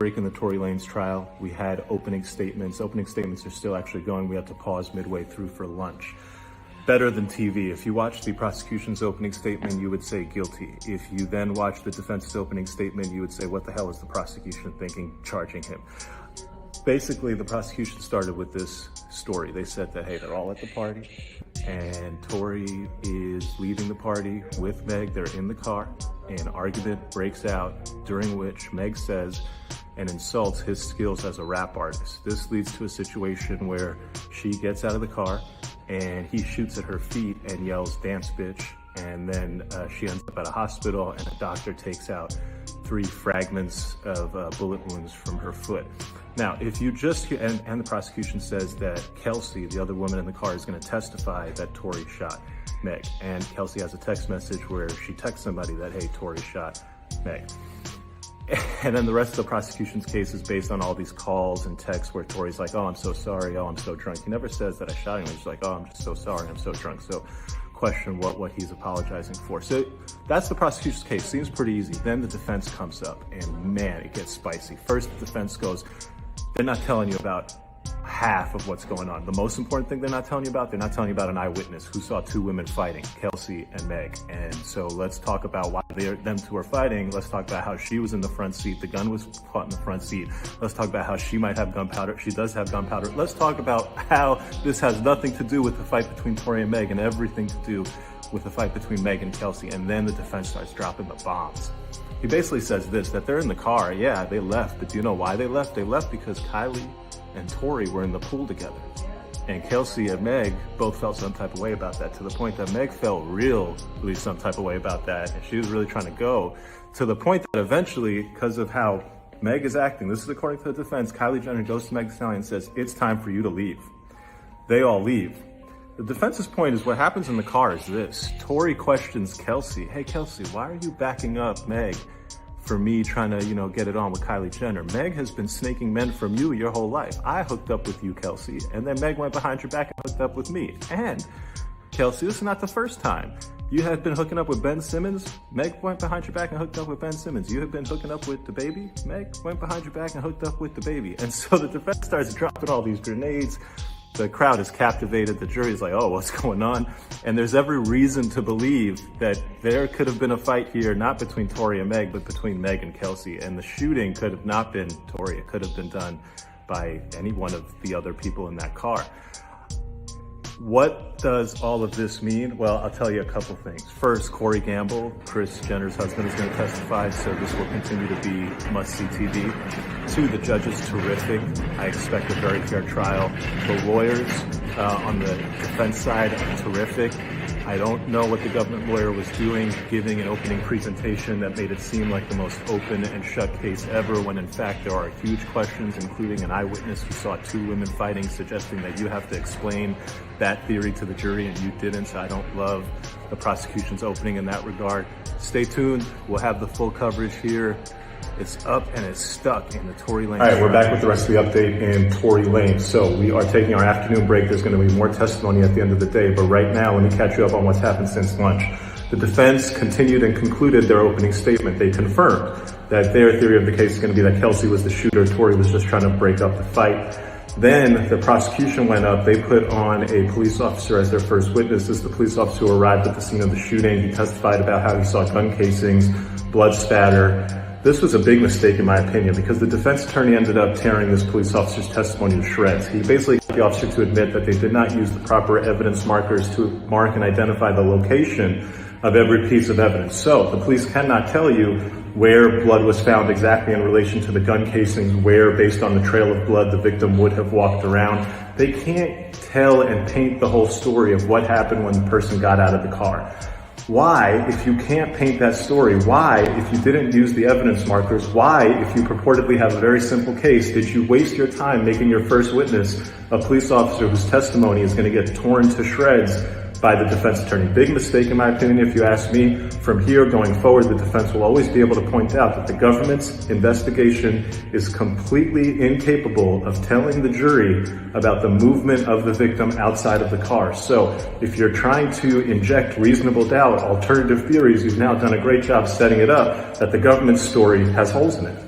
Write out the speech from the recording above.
break in the Tory Lanez trial. We had opening statements. Opening statements are still actually going. We had to pause midway through for lunch. Better than TV. If you watch the prosecution's opening statement, you would say guilty. If you then watch the defense's opening statement, you would say, what the hell is the prosecution thinking, charging him? Basically, the prosecution started with this story. They said that, hey, they're all at the party, and Tory is leaving the party with Meg. They're in the car. An argument breaks out, during which Meg says and insults his skills as a rap artist. This leads to a situation where she gets out of the car, and he shoots at her feet and yells, "Dance, bitch." And then she ends up at a hospital, and a doctor takes out 3 fragments of bullet wounds from her foot. Now, if you just, and the prosecution says that Kelsey, the other woman in the car, is gonna testify that Tory shot Meg. And Kelsey has a text message where she texts somebody that, hey, Tory shot Meg. And then the rest of the prosecution's case is based on all these calls and texts where Tory's like, oh, I'm so sorry, oh, I'm so drunk. He never says that I shot him. He's like, oh, I'm just so sorry, I'm so drunk. So question what he's apologizing for. So that's the prosecution's case. Seems pretty easy. Then the defense comes up, and man, it gets spicy. First, the defense goes, they're not telling you about half of what's going on. The most important thing they're not telling you about an eyewitness who saw 2 women fighting, Kelsey and Meg. And so let's talk about why them 2 are fighting. Let's talk about how she was in the front seat. The gun was caught in the front seat. Let's talk about how she might have gunpowder. She does have gunpowder. Let's talk about how this has nothing to do with the fight between Tory and Meg and everything to do with the fight between Meg and Kelsey. And then the defense starts dropping the bombs. He basically says this, that they're in the car. Yeah, they left, but do you know why they left? They left because Kylie and Tory were in the pool together. And Kelsey and Meg both felt some type of way about that, to the point that Meg felt really some type of way about that. And she was really trying to go, to the point that eventually, because of how Meg is acting, this is according to the defense, Kylie Jenner goes to Meg Thee Stallion and says, it's time for you to leave. They all leave. The defense's point is what happens in the car is this. Tory questions Kelsey, hey Kelsey, why are you backing up Meg for me trying to, get it on with Kylie Jenner? Meg has been snaking men from you your whole life. I hooked up with you, Kelsey, and then Meg went behind your back and hooked up with me. And Kelsey, this is not the first time. You had been hooking up with Ben Simmons. Meg went behind your back and hooked up with Ben Simmons. You had been hooking up with the baby. Meg went behind your back and hooked up with the baby. And so the defense starts dropping all these grenades. The crowd is captivated. The jury is like, oh, what's going on? And there's every reason to believe that there could have been a fight here, not between Tory and Meg, but between Meg and Kelsey. And the shooting could have not been Tory. It could have been done by any one of the other people in that car. What does all of this mean? Well, I'll tell you a couple things. First, Corey Gamble, Kris Jenner's husband, is going to testify, so this will continue to be must-see TV. 2, the judge is terrific. I expect a very fair trial. The lawyers on the defense side are terrific. I don't know what the government lawyer was doing, giving an opening presentation that made it seem like the most open and shut case ever, when in fact there are huge questions, including an eyewitness who saw 2 women fighting, suggesting that you have to explain that theory to the jury, and you didn't. So I don't love the prosecution's opening in that regard. Stay tuned. We'll have the full coverage here. It's up and it's stuck in the Tory Lanez. All right, we're back with the rest of the update in Tory Lanez. So we are taking our afternoon break. There's going to be more testimony at the end of the day. But right now, let me catch you up on what's happened since lunch. The defense continued and concluded their opening statement. They confirmed that their theory of the case is going to be that Kelsey was the shooter. Tory was just trying to break up the fight. Then the prosecution went up. They put on a police officer as their first witness. This is the police officer who arrived at the scene of the shooting. He testified about how he saw gun casings, blood spatter. This was a big mistake in my opinion, because the defense attorney ended up tearing this police officer's testimony to shreds. He basically got the officer to admit that they did not use the proper evidence markers to mark and identify the location of every piece of evidence. So the police cannot tell you where blood was found exactly in relation to the gun casings, where, based on the trail of blood, the victim would have walked around. They can't tell and paint the whole story of what happened when the person got out of the car. Why, if you can't paint that story, why, if you didn't use the evidence markers, why, if you purportedly have a very simple case, did you waste your time making your first witness a police officer whose testimony is going to get torn to shreds by the defense attorney? Big mistake in my opinion, if you ask me. From here going forward, the defense will always be able to point out that the government's investigation is completely incapable of telling the jury about the movement of the victim outside of the car. So if you're trying to inject reasonable doubt, alternative theories, you've now done a great job setting it up that the government's story has holes in it.